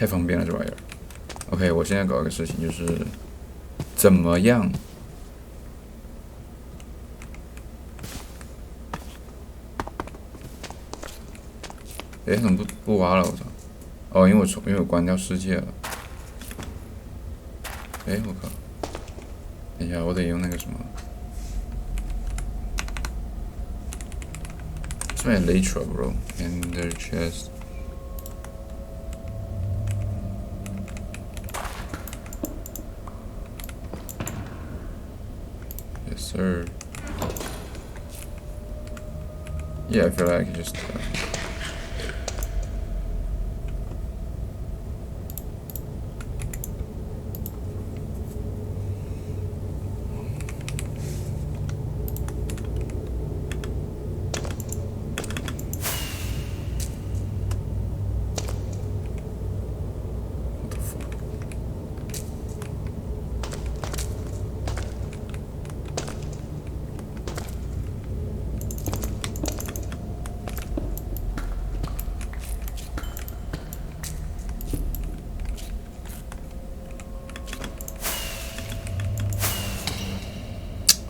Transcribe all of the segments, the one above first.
太方便了这玩意儿。OK， 我现在搞一个事情，就是怎么样？哎，怎么不挖了？我操！哦，因为我关掉世界了。哎，我靠！等一下，我得用那个什么。这边 Elytra bro Ender chest。Yes sir. Yeah, I feel like I can just.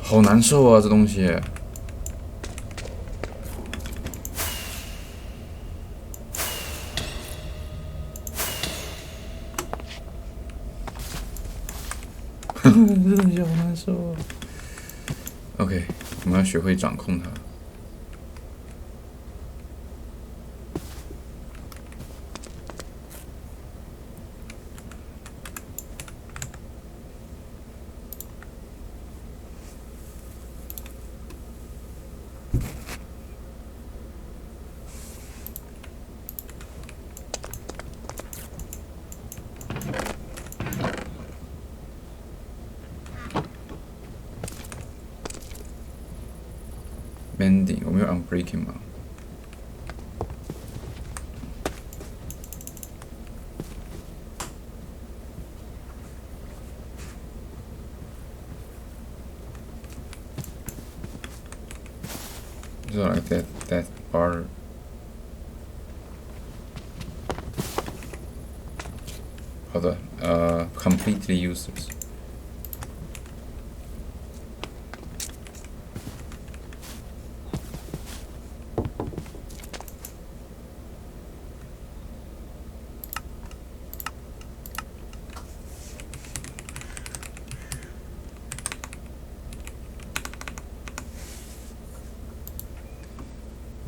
好难受啊，这东西。这东西好难受啊。OK， 我们要学会掌控它。Mending， 我们有 unbreaking 吗？So like that bar. Hold on. Completely useless.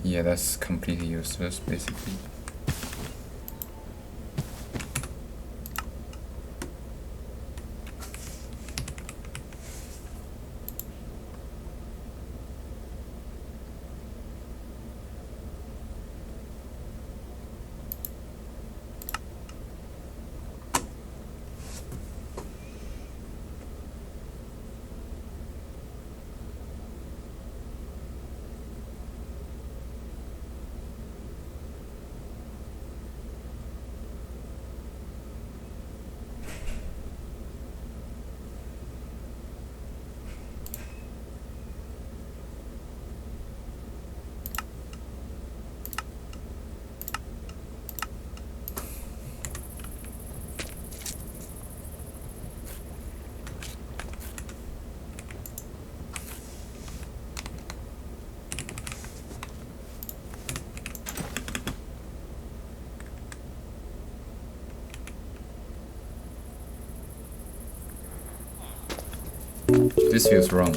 Yeah, that's completely useless, basically. This feels wrong.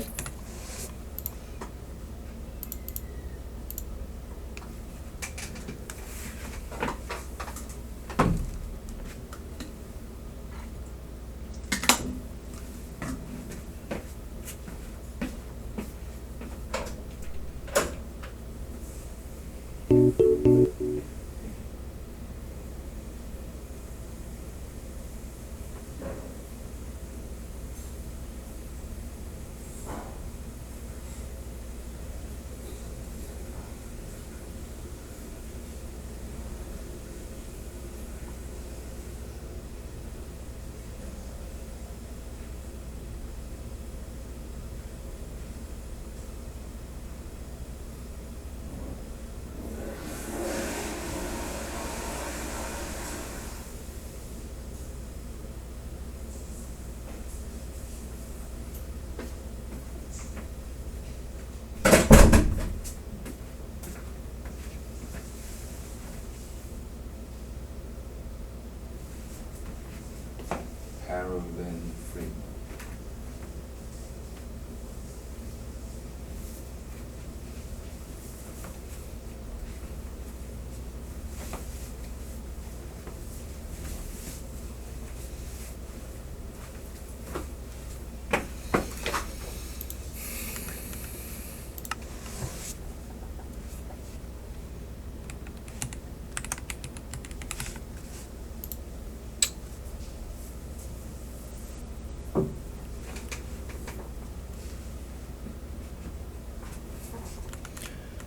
free.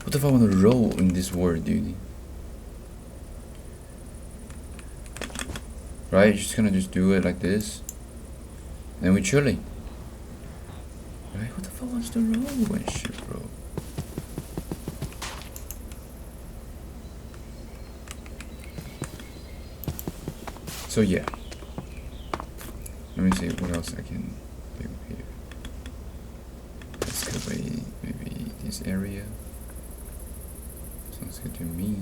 What if I want to roll in this word, dude? Right? Just gonna do it like this. Then we chilling. Right? What the fuck wants to roll and shit, bro? So yeah. Let me see what else I can do here. Excavate maybe this area. Sounds good to me.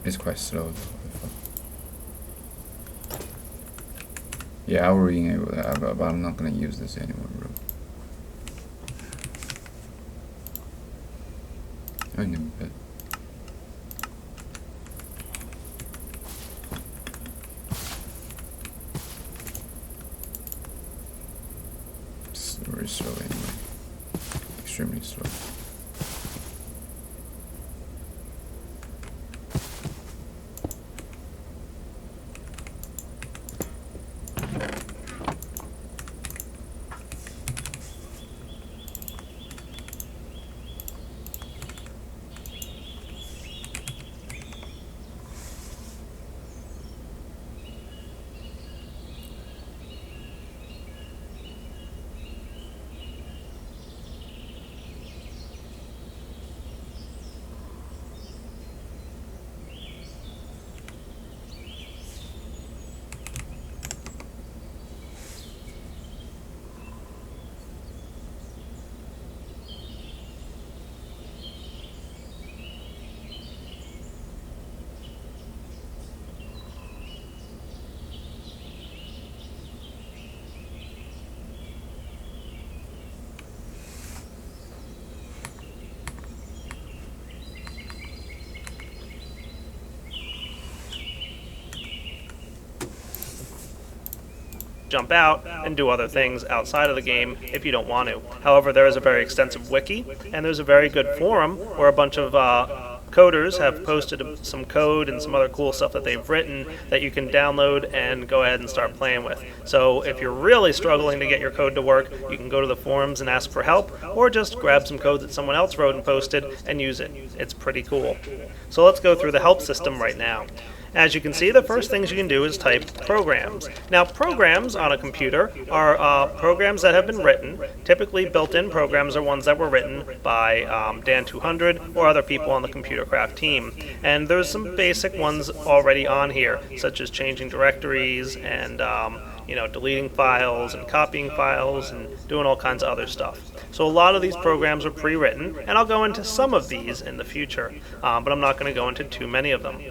It's quite slow though. Yeah, I was reading it, but I'm not gonna use this anymore, bro. I know, but it's very slow anyway. Extremely slow. Jump out and do other things outside of the game if you don't want to. However, there is a very extensive wiki, and there's a very good forum where a bunch of coders have posted some code and some other cool stuff that they've written that you can download and go ahead and start playing with. So if you're really struggling to get your code to work, you can go to the forums and ask for help, or just grab some code that someone else wrote and posted and use it. It's pretty cool. So let's go through the help system right now. As you can see, the first things you can do is type programs. Now, programs on a computer are programs that have been written. Typically, built-in programs are ones that were written by Dan200 or other people on the computer craft team. And there's some basic ones already on here, such as changing directories and deleting files and copying files and doing all kinds of other stuff. So a lot of these programs are pre-written, and I'll go into some of these in the future, but I'm not going to go into too many of them.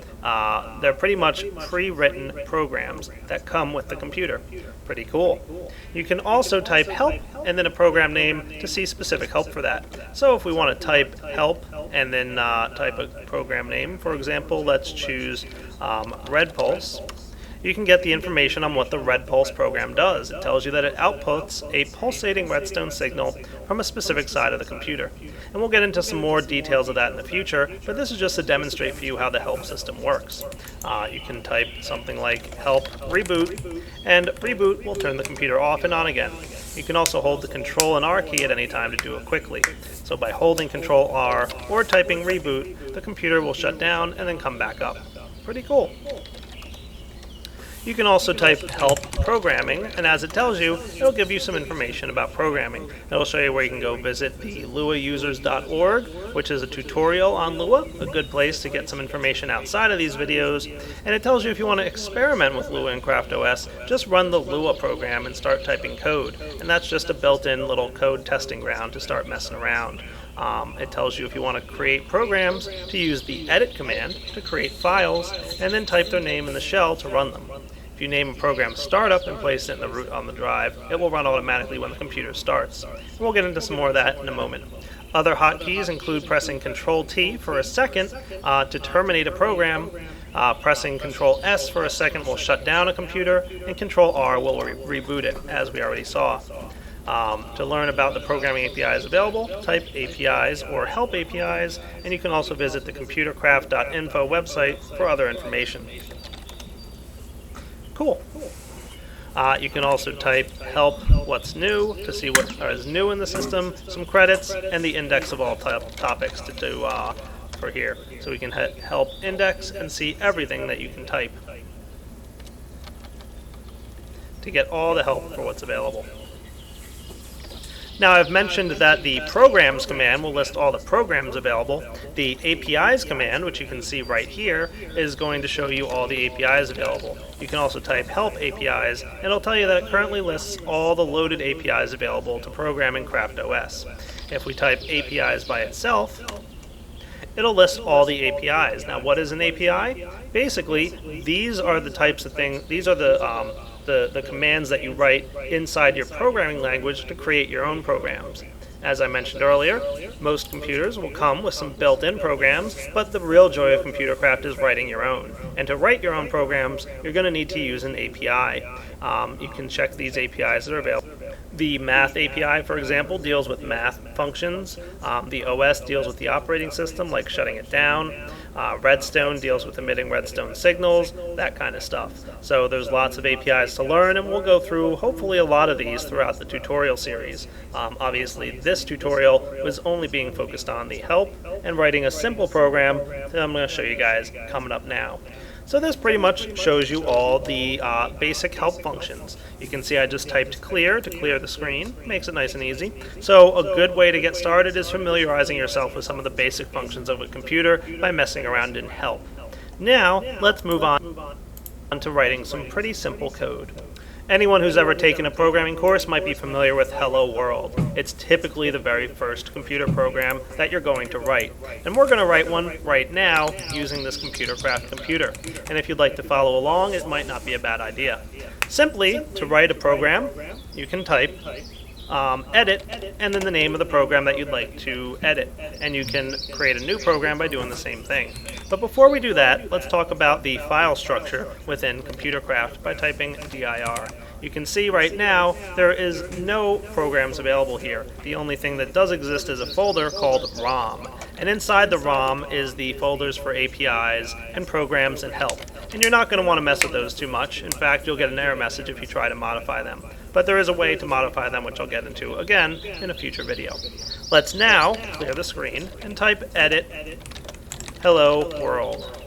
They're pretty much pre-written programs that come with the computer. Pretty cool. You can also type help and then a program name to see specific help for that. So if we want to type help and then type a program name, for example, let's choose Red Pulse. You can get the information on what the Red Pulse program does. It tells you that it outputs a pulsating redstone signal from a specific side of the computer. And we'll get into some more details of that in the future, but this is just to demonstrate for you how the help system works. You can type something like help reboot, and reboot will turn the computer off and on again. You can also hold the Control and R key at any time to do it quickly. So by holding Control R or typing reboot, the computer will shut down and then come back up. Pretty cool. You can also type help programming, and as it tells you, it'll give you some information about programming. It'll show you where you can go visit the luausers.org, which is a tutorial on Lua, a good place to get some information outside of these videos. And it tells you if you want to experiment with Lua and CraftOS, just run the Lua program and start typing code. And that's just a built-in little code testing ground to start messing around. It tells you if you want to create programs to use the edit command to create files, and then type their name in the shell to run them. If you name a program startup and place it in the root on the drive, it will run automatically when the computer starts. And we'll get into some more of that in a moment. Other hotkeys include pressing Control-T for a second to terminate a program, pressing Control-S for a second will shut down a computer, and Control-R will reboot it, as we already saw. To learn about the programming APIs available, type APIs or help APIs, and you can also visit the computercraft.info website for other information. Cool. You can also type help what's new to see what is new in the system, some credits, and the index of all topics to do for here. So we can hit help index and see everything that you can type to get all the help for what's available. Now, I've mentioned that the programs command will list all the programs available. The APIs command, which you can see right here, is going to show you all the APIs available. You can also type help APIs, and it'll tell you that it currently lists all the loaded APIs available to program in CraftOS. If we type APIs by itself, it'll list all the APIs. Now, what is an API? Basically, these are the types of things, these are the commands that you write inside your programming language to create your own programs. As I mentioned earlier, most computers will come with some built-in programs, but the real joy of ComputerCraft is writing your own. And to write your own programs, you're going to need to use an API. You can check these APIs that are available. The math API, for example, deals with math functions. The OS deals with the operating system, like shutting it down. Redstone deals with emitting redstone signals, that kind of stuff. So there's lots of APIs to learn, and we'll go through hopefully a lot of these throughout the tutorial series. Obviously, this tutorial was only being focused on the help and writing a simple program that I'm going to show you guys coming up now. So this pretty much shows you all the basic help functions. You can see I just typed clear to clear the screen. Makes it nice and easy. So a good way to get started is familiarizing yourself with some of the basic functions of a computer by messing around in help. Now, let's move on to writing some pretty simple code. Anyone who's ever taken a programming course might be familiar with Hello World. It's typically the very first computer program that you're going to write. And we're going to write one right now using this ComputerCraft computer. And if you'd like to follow along, it might not be a bad idea. Simply, to write a program, you can type edit, and then the name of the program that you'd like to edit. And you can create a new program by doing the same thing. But before we do that, let's talk about the file structure within ComputerCraft by typing dir. You can see right now there is no programs available here. The only thing that does exist is a folder called ROM. And inside the ROM is the folders for APIs and programs and help. And you're not going to want to mess with those too much. In fact, you'll get an error message if you try to modify them. But there is a way to modify them, which I'll get into again in a future video. Let's now clear the screen and type edit hello world.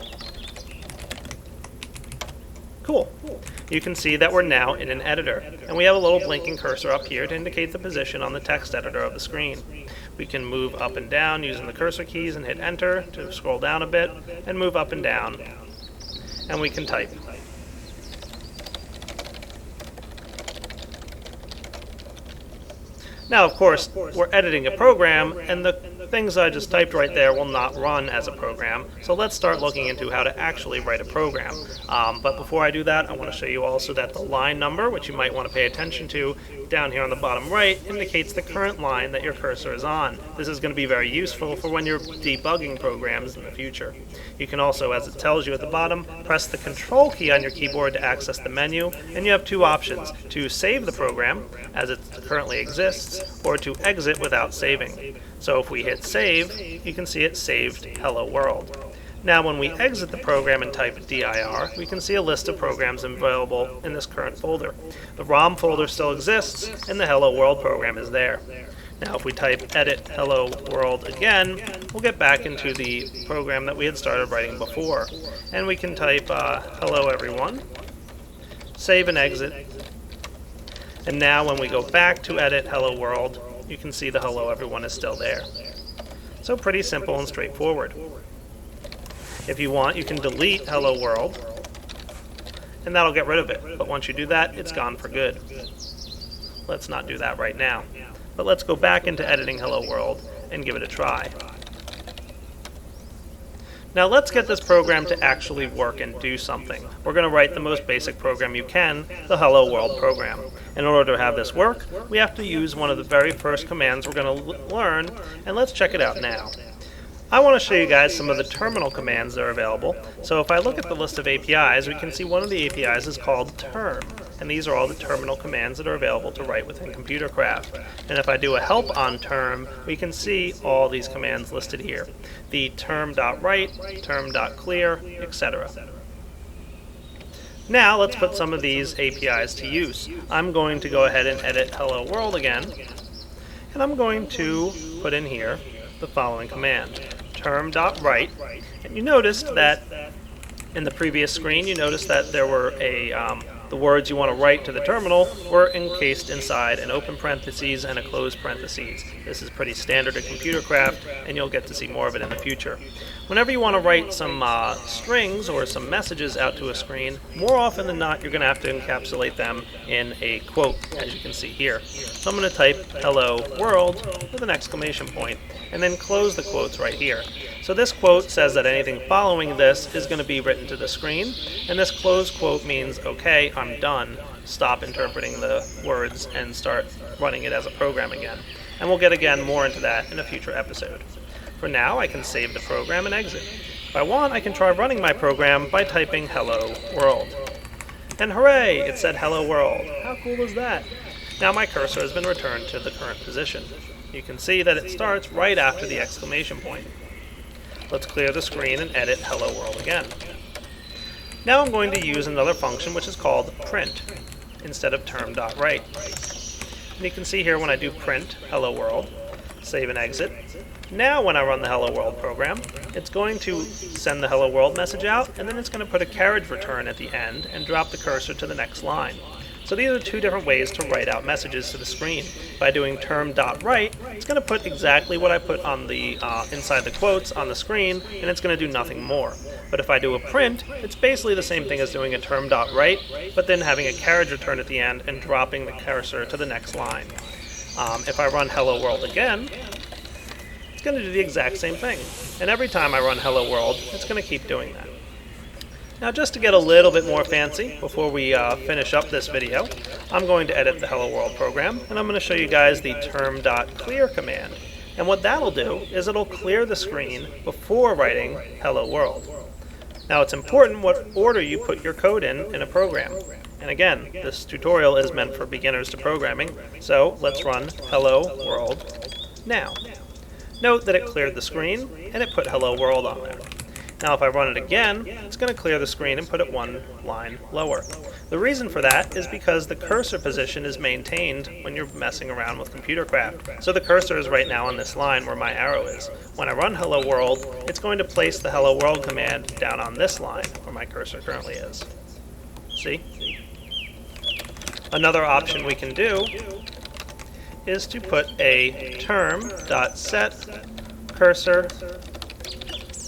Cool. You can see that we're now in an editor, and we have a little blinking cursor up here to indicate the position on the text editor of the screen. We can move up and down using the cursor keys and hit enter to scroll down a bit, and move up and down, and we can type. Now, of course, we're editing a program, and the things I just typed right there will not run as a program. So let's start looking into how to actually write a program. But before I do that, I want to show you also that the line number, which you might want to pay attention to, down here on the bottom right, indicates the current line that your cursor is on. This is going to be very useful for when you're debugging programs in the future. You can also, as it tells you at the bottom, press the Control key on your keyboard to access the menu, and you have two options: to save the program as it currently exists, or to exit without saving. So if we hit save, you can see it saved Hello World. Now when we exit the program and type dir, we can see a list of programs available in this current folder. The ROM folder still exists, and the Hello World program is there. Now if we type edit hello world again, we'll get back into the program that we had started writing before. And we can type hello everyone, Save and exit. And now when we go back to edit hello world, you can see the hello everyone is still there. So pretty simple and straightforward. If you want, you can delete hello world, and that'll get rid of it. But once you do that, it's gone for good. Let's not do that right now. But let's go back into editing hello world and give it a try. Now let's get this program to actually work and do something. We're going to write the most basic program you can, the hello world program. In order to have this work, we have to use one of the very first commands we're going to learn, and let's check it out now. I want to show you guys some of the terminal commands that are available. So if I look at the list of APIs, we can see one of the APIs is called term. And these are all the terminal commands that are available to write within ComputerCraft. And if I do a help on term, we can see all these commands listed here. The term.write, term.clear, etc. Now let's put some of these APIs to use. I'm going to go ahead and edit hello world again. And I'm going to put in here the following command, term.write. And you noticed that in the previous screen, you noticed that there were the words you want to write to the terminal were encased inside an open parentheses and a closed parentheses. This is pretty standard in ComputerCraft, and you'll get to see more of it in the future. Whenever you want to write some strings or some messages out to a screen, more often than not, you're going to have to encapsulate them in a quote, as you can see here. So I'm going to type hello world with an exclamation point, and then close the quotes right here. So this quote says that anything following this is going to be written to the screen, and this closed quote means, okay, I'm done. Stop interpreting the words and start running it as a program again. And we'll get again more into that in a future episode. For now, I can save the program and exit. If I want, I can try running my program by typing hello world. And hooray, it said hello world. How cool is that? Now my cursor has been returned to the current position. You can see that it starts right after the exclamation point. Let's clear the screen and edit hello world again. Now I'm going to use another function which is called print instead of term.write. And you can see here when I do print hello world, save and exit. Now when I run the hello world program, it's going to send the hello world message out, and then it's going to put a carriage return at the end and drop the cursor to the next line. So these are two different ways to write out messages to the screen. By doing term.write, it's going to put exactly what I put on the inside the quotes on the screen, and it's going to do nothing more. But if I do a print, it's basically the same thing as doing a term.write, but then having a carriage return at the end and dropping the cursor to the next line. If I run hello world again, it's going to do the exact same thing. And every time I run hello world, it's going to keep doing that. Now just to get a little bit more fancy before we finish up this video, I'm going to edit the hello world program, and I'm going to show you guys the term.clear command. And what that'll do is it'll clear the screen before writing hello world. Now it's important what order you put your code in a program. And again, this tutorial is meant for beginners to programming, so let's run hello world now. Note that it cleared the screen and it put hello world on there. Now if I run it again, it's going to clear the screen and put it one line lower. The reason for that is because the cursor position is maintained when you're messing around with ComputerCraft. So the cursor is right now on this line where my arrow is. When I run hello world, it's going to place the hello world command down on this line where my cursor currently is. See? Another option we can do is to put a term.set cursor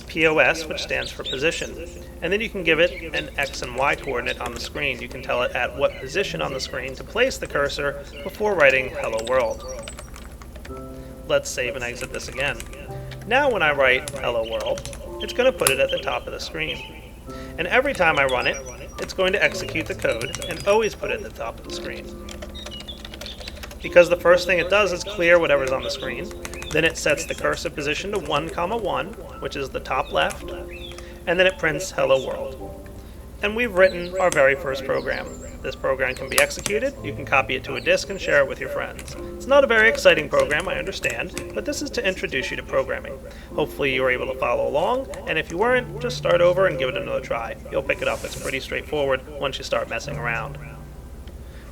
POS, which stands for position. And then you can give it an X and Y coordinate on the screen. You can tell it at what position on the screen to place the cursor before writing hello world. Let's save and exit this again. Now when I write hello world, it's going to put it at the top of the screen. And every time I run it, it's going to execute the code and always put it at the top of the screen. Because the first thing it does is clear whatever's on the screen. Then it sets the cursor position to 1, 1, which is the top left, and then it prints hello world. And we've written our very first program. This program can be executed, you can copy it to a disk and share it with your friends. It's not a very exciting program, I understand, but this is to introduce you to programming. Hopefully you were able to follow along, and if you weren't, just start over and give it another try. You'll pick it up, it's pretty straightforward once you start messing around.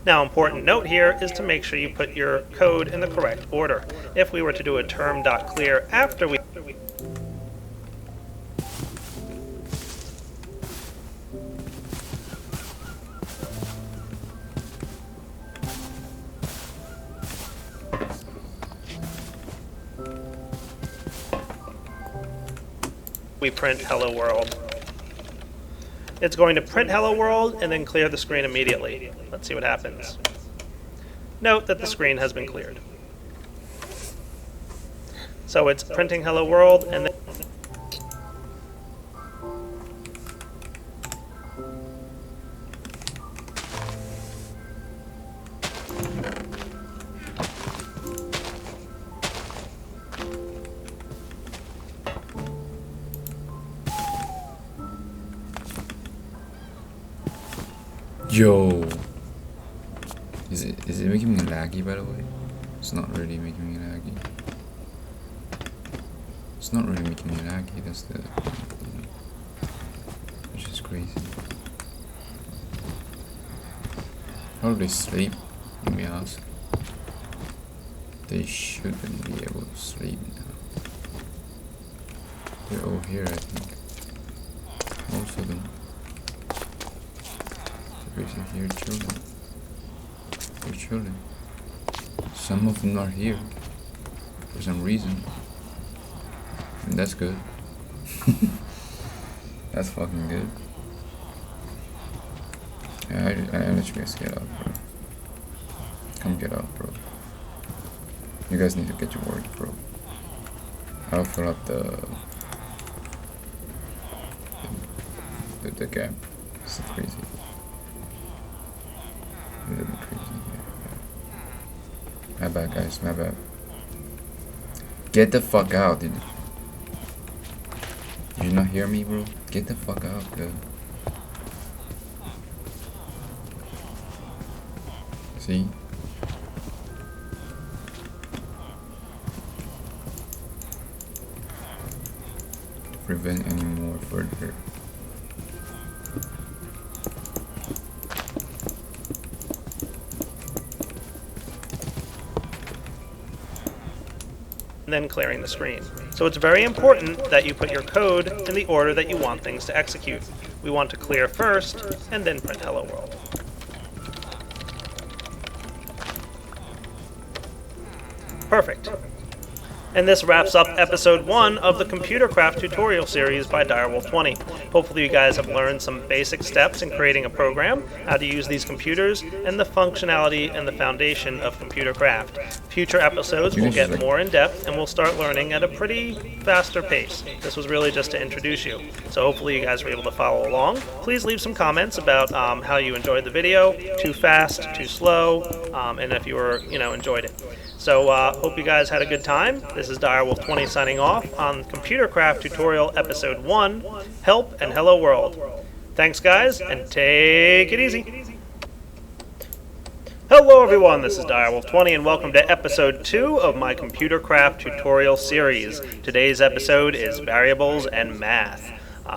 Now, important note here is to make sure you put your code in the correct order. If we were to do a term.clear after we we print hello world. It's going to print hello world and then clear the screen immediately. Let's see what happens. Note that the screen has been cleared. So it's printing hello world and then Yo, is it making me laggy, by the way? It's not really making me laggy. It's not really making me laggy. That's the, which is crazy. How do they sleep? Let me ask. They shouldn't be able to sleep now. They're all here, I think. Most of them. Basically here chilling. They're chilling. Some of them are here for some reason, and that's good. That's fucking good. Yeah, I let you guys get out, bro. Come get out, bro. You guys need to get to work, bro. I'll fill up the gap. It's crazy. A little bit crazy here. My bad, guys. My bad. Get the fuck out, dude. Did you not hear me, bro? Get the fuck out, dude. See? To prevent any more further. and then clearing the screen. So it's very important that you put your code in the order that you want things to execute. We want to clear first, and then print hello world. Perfect. And this wraps up episode 1 of the Computer Craft tutorial series by Direwolf20. Hopefully you guys have learned some basic steps in creating a program, how to use these computers, and the functionality and the foundation of computer craft. Future episodes will get more in depth and we'll start learning at a pretty faster pace. This was really just to introduce you. So hopefully you guys were able to follow along. Please leave some comments about how you enjoyed the video, too fast, too slow, and if you were, enjoyed it. So hope you guys had a good time. This is Direwolf20 signing off on Computer Craft Tutorial Episode 1, Help and Hello World. Thanks guys, and take it easy. Hello everyone, this is Direwolf20 and welcome to Episode 2 of my Computer Craft tutorial series. Today's episode is Variables and Math.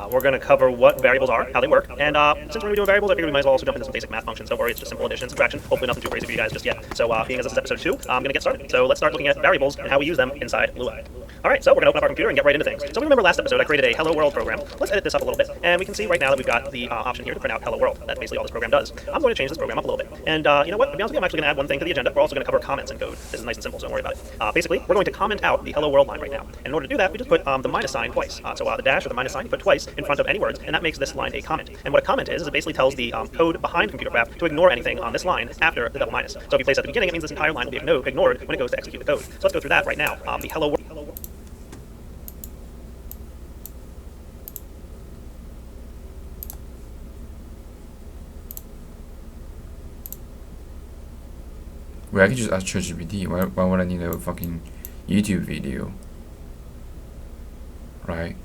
We're going to cover what variables are, how they work, and since we're going to be doing variables, I figured we might as well also jump into some basic math functions. Don't worry, it's just simple addition, subtraction. Hopefully nothing too crazy for you guys just yet. So being as this is episode 2, I'm going to get started. So let's start looking at variables and how we use them inside Lua. Alright, so we're going to open up our computer and get right into things. So we remember last episode I created a Hello World program. Let's edit this up a little bit, and we can see right now that we've got the option here to print out Hello World. That's basically all this program does. I'm going to change this program up a little bit. And you know what, to be honest with you, I'm actually going to add one thing to the agenda. We're also going to cover comments and code. This is nice and simple, so don't worry about it. Basically, we're going to comment out the Hello World line right now. And in order to do that, we just put the minus sign twice. So the dash or the minus sign you put twice in front of any words, and that makes this line a comment. And what a comment is it basically tells the code behind Computer Craft to ignore anything on this line after the double minus. So if you place it at the beginning, it means this entire line will be ignored when it goes to execute the code. So let's go through that right now. The Hello World. Wait, I could just ask ChatGPT. Why would I need a fucking YouTube video? Right?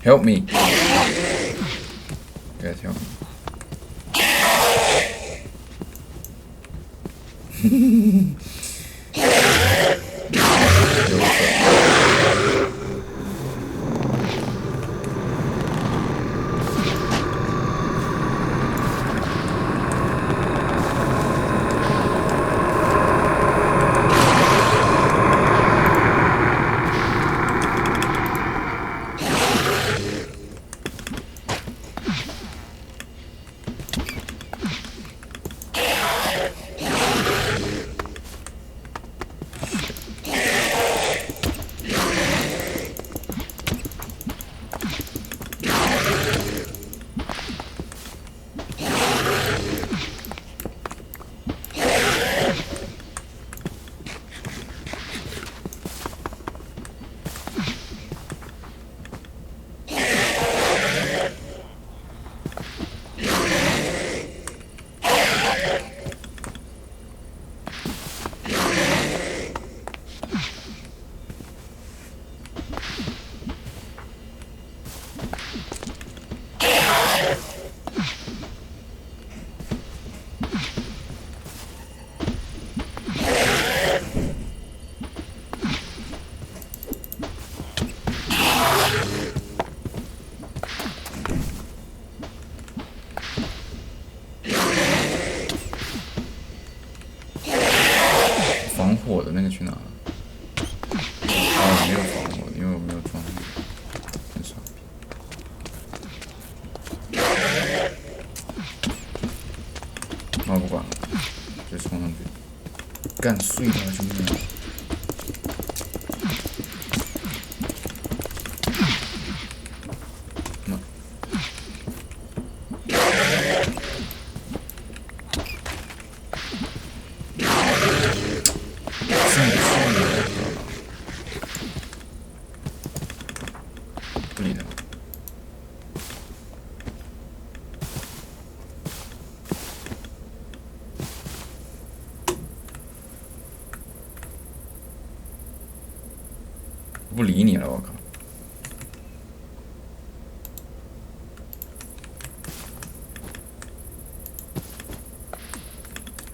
Help me. Guys, help me.防火的那个去哪了？哦，没有防火，因为我没有装那个，很傻逼。那我不管了，直接冲上去，干碎他兄弟们！不理他。不理你了，我靠！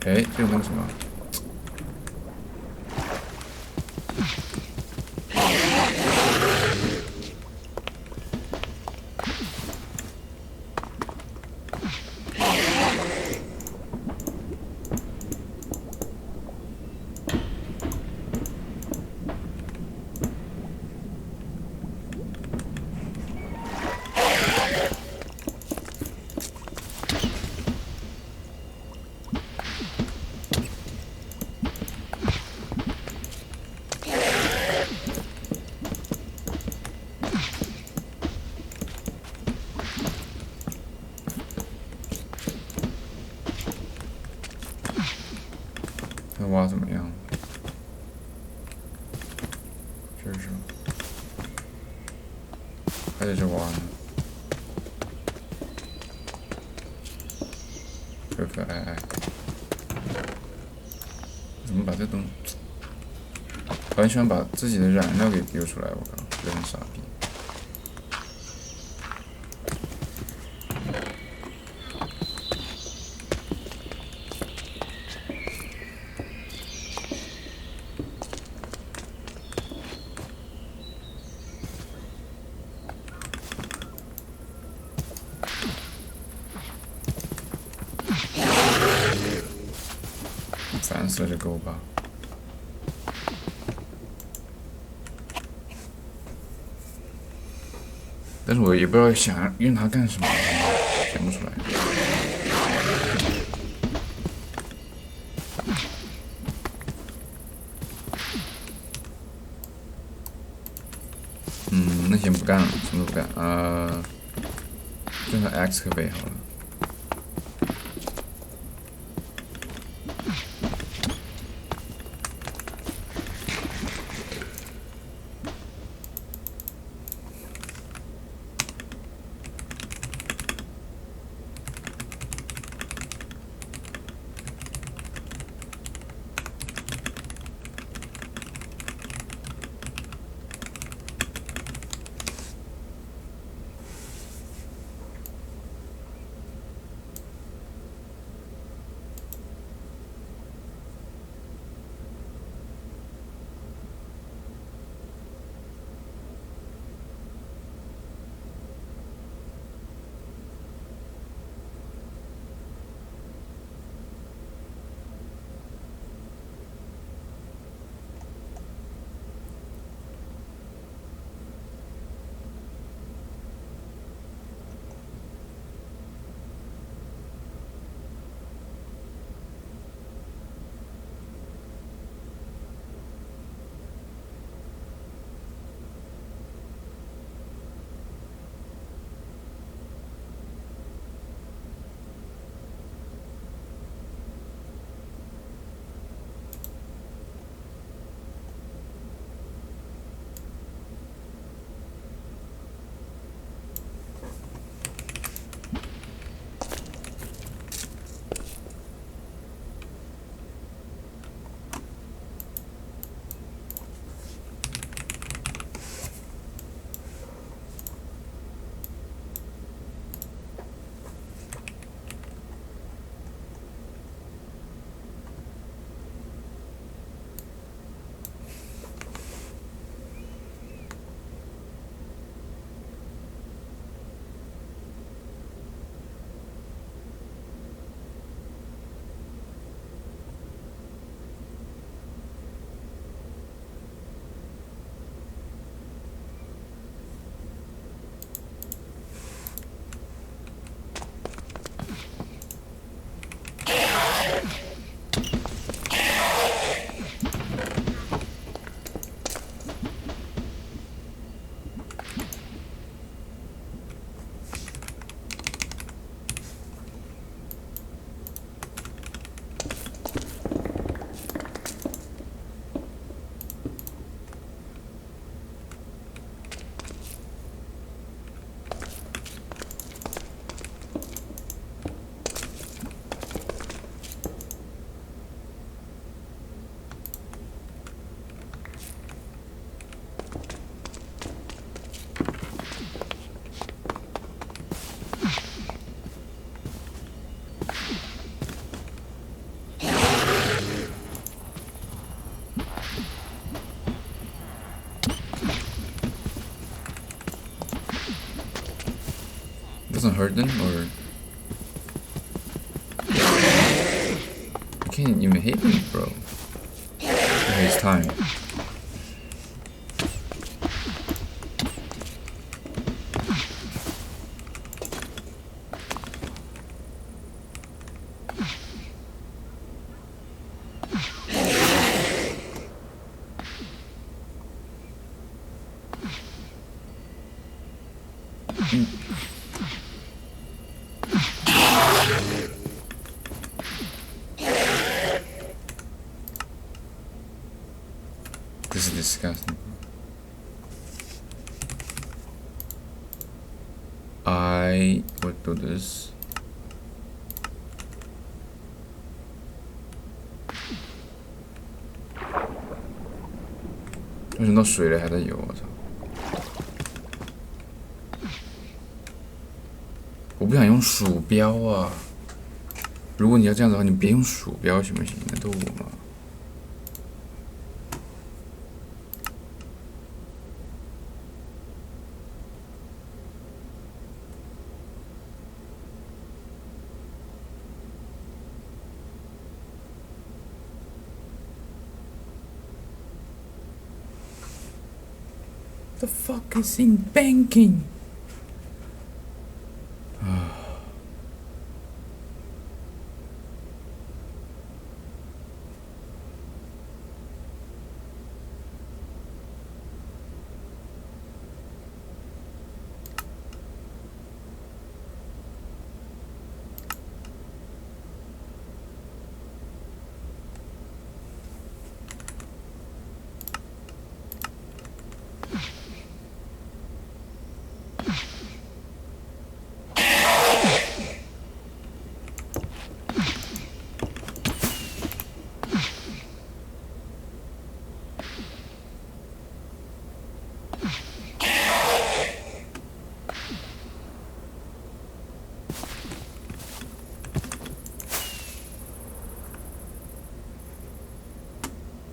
哎，这有那个什么？这挖怎么样？这是，还得这挖呢，可可爱爱。怎么把这东西？我很喜欢把自己的燃料给丢出来，我靠，这很傻逼。烦死了，这狗吧！但是我也不知道想用它干什么，想不出来。那先不干了，什么都不干，用它 X 可背好了。doesn't hurt them, or you can't even hit me, bro. It takes time. This is disgusting. I would do this.为什么到水里还在游？我操！我不想用鼠标啊！如果你要这样子的话，你别用鼠标行不行？那都我嘛。The fuck is in banking?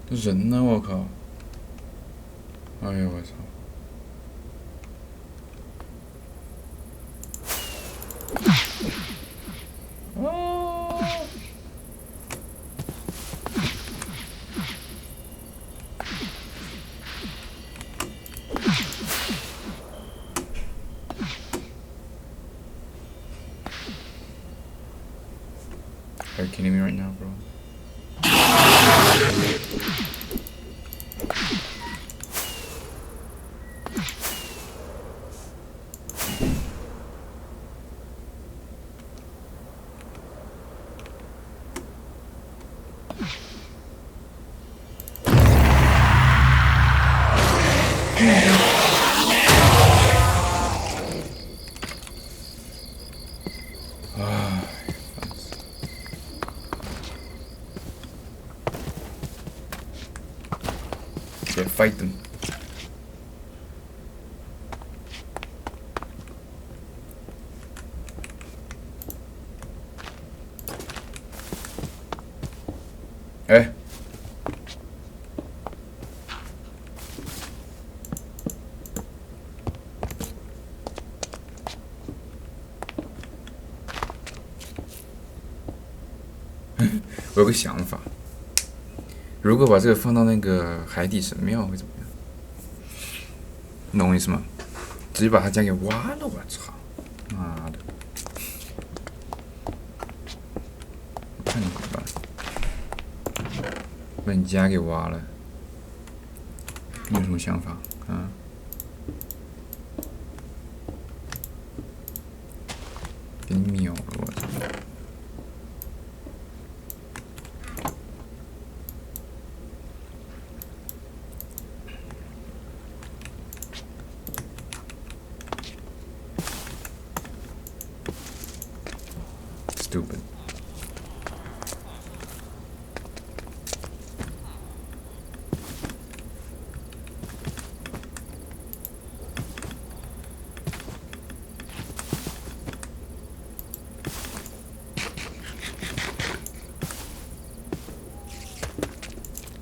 人呢？我靠！哎呀，我操！哦！Are you kidding me right now, bro? Yeah, fight them. Eh? ”我有个想法，如果把这个放到那个海底神庙会怎么样？你懂我意思吗？直接把它家给挖了，我操！妈的！我看你怎么办？把你家给挖了，你有什么想法啊？给你秒了，我操！ Stupid.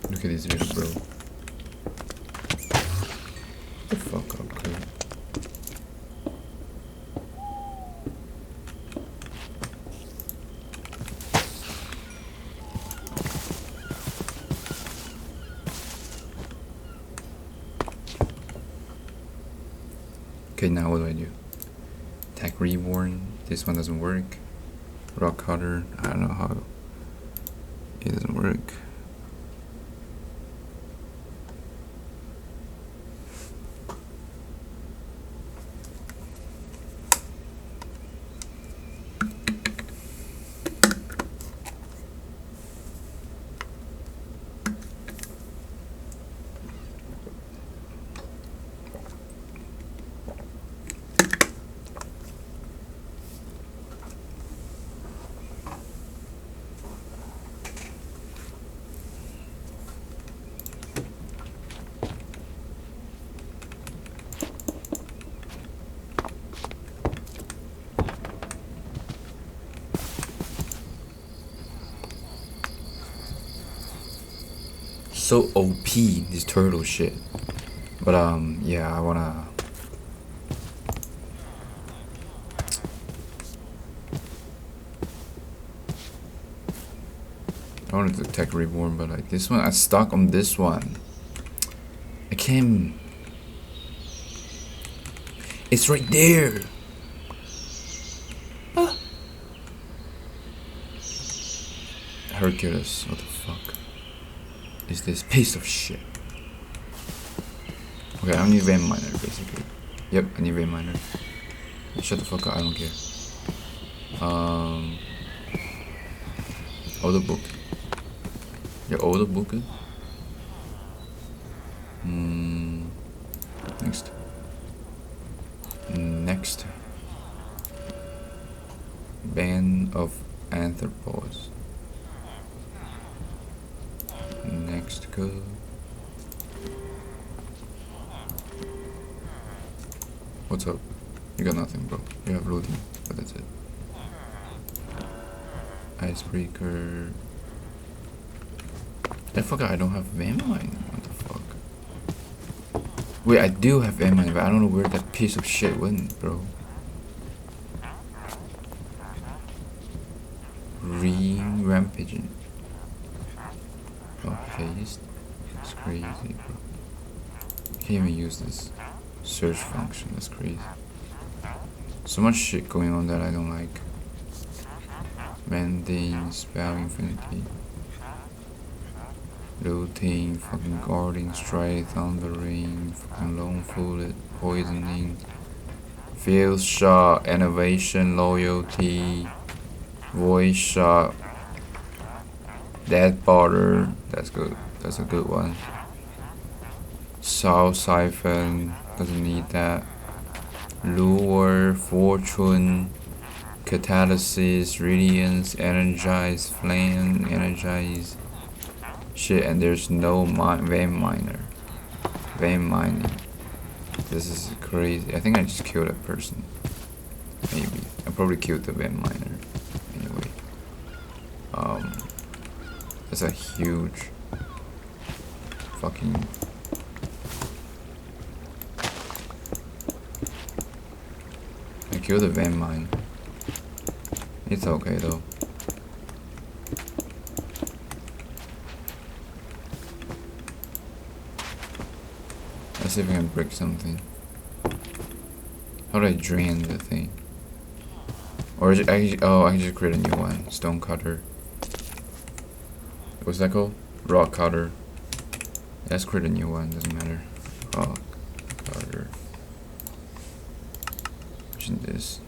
Look at this video, bro. The fuck up, dude. Okay, now what do? Attack Reborn. This one doesn't work. Rock Cutter. I don't know how it doesn't work. So OP, this turtle shit. But yeah, I wanna. I wanted to attack Reborn, but like this one, I stuck on this one. I can't. It's right there. Ah. Hercules, what the fuck is this piece of shit? Okay, I need Vein Miner basically. Yep, I need Vein Miner. Shut the fuck up, I don't care. Order book. Yeah, order book. Next. Next. Band of Anthropos. Next go. What's up? You got nothing, bro. You have looting, but that's it. Icebreaker. I forgot I don't have Vein Mine. What the fuck? Wait, I do have Vein Mine, but I don't know where that piece of shit went, bro. Rampaging. Oh, paste. That's crazy, bro. Can't even use this search function. That's crazy. So much shit going on that I don't like. Mending, spell infinity. Looting, fucking guarding, strike, thundering, fucking lone footed, poisoning, field shot, innovation, loyalty, voice shot, dead border, that's good, that's a good one. Soul siphon, doesn't need that. Lure, fortune, catalysis, radiance, energize, flame, energize. Shit, and there's no vein miner. Vein mining. This is crazy. I think I just killed that person. Maybe. I probably killed the vein miner. Anyway. That's a huge fucking. I killed the vein mine. It's okay though. Let's see if I can break something. How do I drain the thing? Or is it, I can just create a new one. Stone cutter. What's that called? Rock cutter. Let's create a new one. Doesn't matter. Rock cutter. Which is this?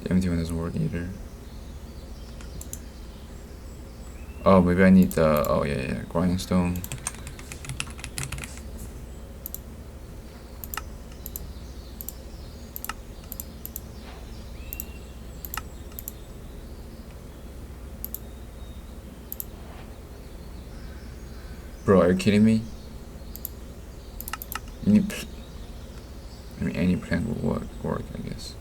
The empty one doesn't work either. Oh, maybe I need the. Oh yeah, grindstone. Bro, are you kidding me? You need. I mean, any plant will work, I guess.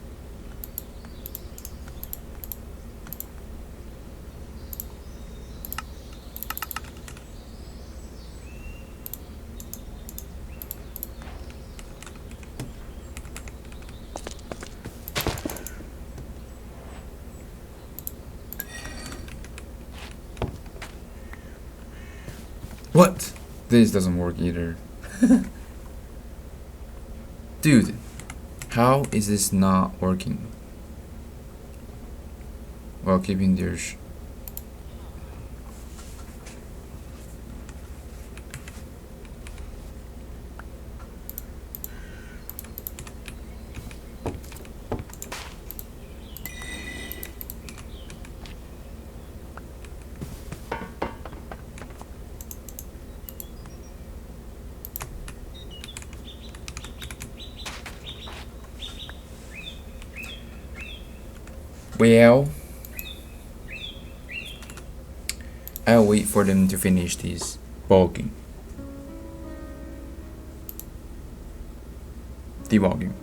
What? This doesn't work either. Dude, how is this not working? While keeping their Well, I'll wait for them to finish this bulking. Debugging.